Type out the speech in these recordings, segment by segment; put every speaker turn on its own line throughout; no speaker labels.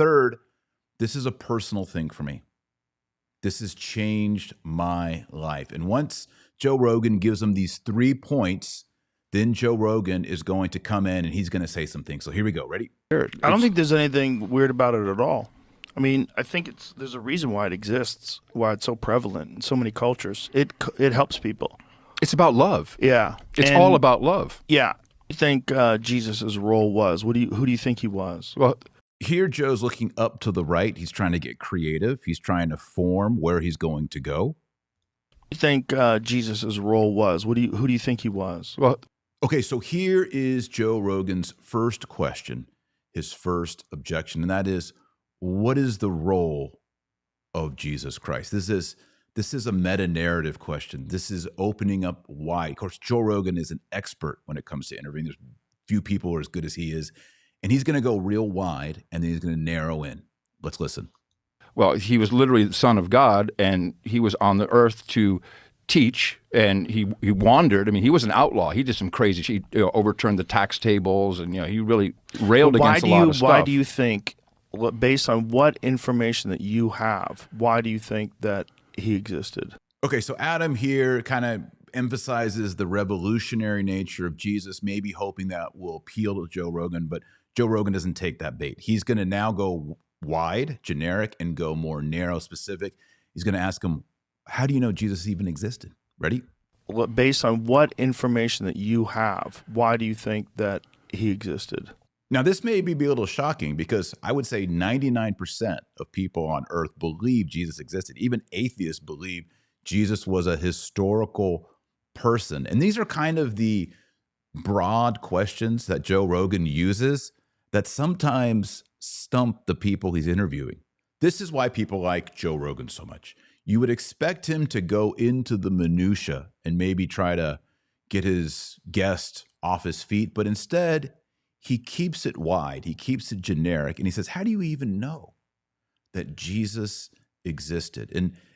third, this is a personal thing for me. This has changed my life. And once Joe Rogan gives him these 3 points, then Joe Rogan is going to come in and he's going to say some things. So here we go. Ready?
I don't think there's anything weird about it at all. I mean, I think there's a reason why it exists, why it's so prevalent in so many cultures. It helps people.
It's about love.
Yeah.
It's all about love.
Yeah. You think Jesus' role was? Who do you think he was?
Well,
here Joe's looking up to the right. He's trying to get creative. He's trying to form where he's going to go.
You think Jesus' role was? Who do you think he was?
well,
Okay, so here is Joe Rogan's first question, his first objection, and that is, what is the role of Jesus Christ? This is a meta-narrative question. This is opening up wide. Of course, Joe Rogan is an expert when it comes to interviewing. There's few people who are as good as he is, and he's going to go real wide, and then he's going to narrow in. Let's listen.
well, he was literally the Son of God, and he was on the earth to teach, and he wandered. I mean, he was an outlaw. He did some crazy shit. He overturned the tax tables, and he really railed against a lot of stuff.
Why do you think, based on what information that you have, why do you think that he existed?
Okay, so Adam here kind of emphasizes the revolutionary nature of Jesus, maybe hoping that will appeal to Joe Rogan, but Joe Rogan doesn't take that bait. He's going to now go wide, generic, and go more narrow, specific. He's going to ask him, how do you know Jesus even existed? Ready?
Based on what information that you have, why do you think that he existed?
Now, this may be a little shocking because I would say 99% of people on earth believe Jesus existed. Even atheists believe Jesus was a historical person. And these are kind of the broad questions that Joe Rogan uses that sometimes stump the people he's interviewing. This is why people like Joe Rogan so much. You would expect him to go into the minutia and maybe try to get his guest off his feet, but instead he keeps it wide. He keeps it generic. And he says, how do you even know that Jesus existed?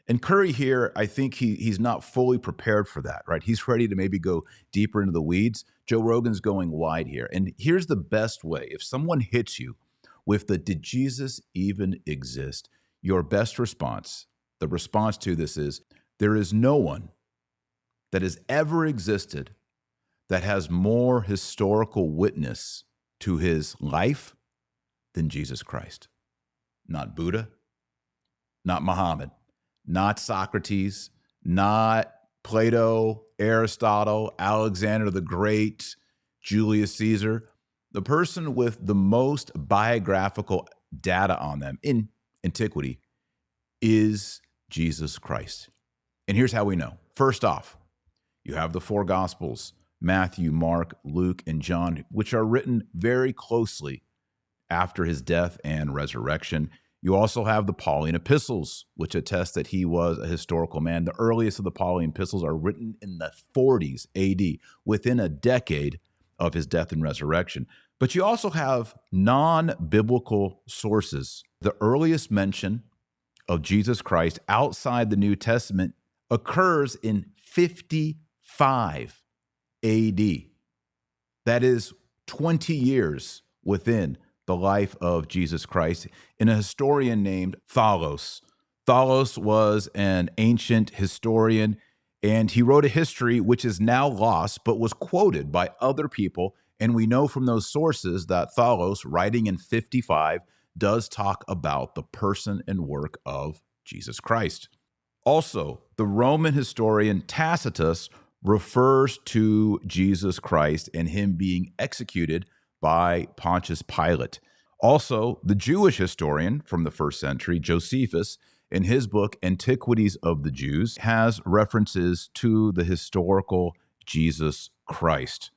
And Curry here, I think he's not fully prepared for that, right? He's ready to maybe go deeper into the weeds. Joe Rogan's going wide here. And here's the best way. If someone hits you with the, did Jesus even exist? Your best response, the response to this is, there is no one that has ever existed that has more historical witness to his life than Jesus Christ. Not Buddha, not Muhammad, not Socrates, not Plato, Aristotle, Alexander the Great, Julius Caesar. The person with the most biographical data on them in antiquity is Jesus Christ. And here's how we know. First off, you have the 4 Gospels, Matthew, Mark, Luke, and John, which are written very closely after his death and resurrection. You also have the Pauline epistles, which attest that he was a historical man. The earliest of the Pauline epistles are written in the 40s AD, within a decade of his death and resurrection. But you also have non-biblical sources. The earliest mention of Jesus Christ outside the New Testament occurs in 55 AD. That is 20 years within the life of Jesus Christ, in a historian named Thales. Thales was an ancient historian, and he wrote a history which is now lost, but was quoted by other people. And we know from those sources that Thales, writing in 55, does talk about the person and work of Jesus Christ. Also, the Roman historian Tacitus refers to Jesus Christ and him being executed by Pontius Pilate. Also, the Jewish historian from the first century, Josephus, in his book Antiquities of the Jews, has references to the historical Jesus Christ.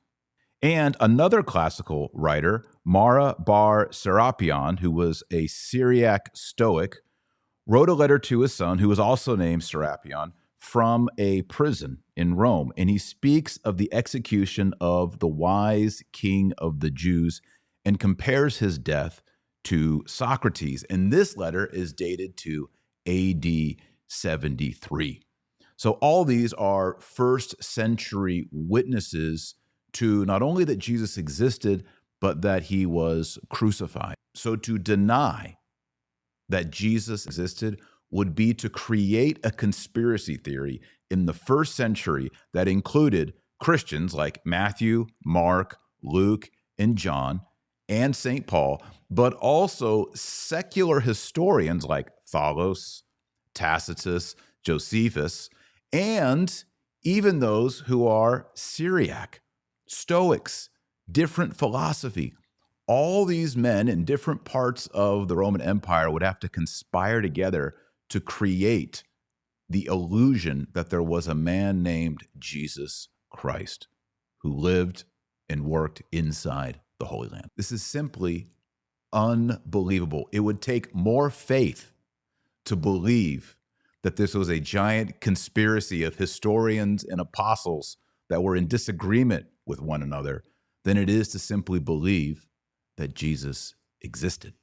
And another classical writer, Mara bar Serapion, who was a Syriac Stoic, wrote a letter to his son, who was also named Serapion, from a prison in Rome. And he speaks of the execution of the wise king of the Jews and compares his death to Socrates. And this letter is dated to AD 73. So all these are first century witnesses to not only that Jesus existed, but that he was crucified. So to deny that Jesus existed would be to create a conspiracy theory in the first century that included Christians like Matthew, Mark, Luke, and John, and St. Paul, but also secular historians like Thales, Tacitus, Josephus, and even those who are Syriac, Stoics, different philosophy. All these men in different parts of the Roman Empire would have to conspire together to create the illusion that there was a man named Jesus Christ who lived and worked inside the Holy Land. This is simply unbelievable. It would take more faith to believe that this was a giant conspiracy of historians and apostles that were in disagreement with one another than it is to simply believe that Jesus existed.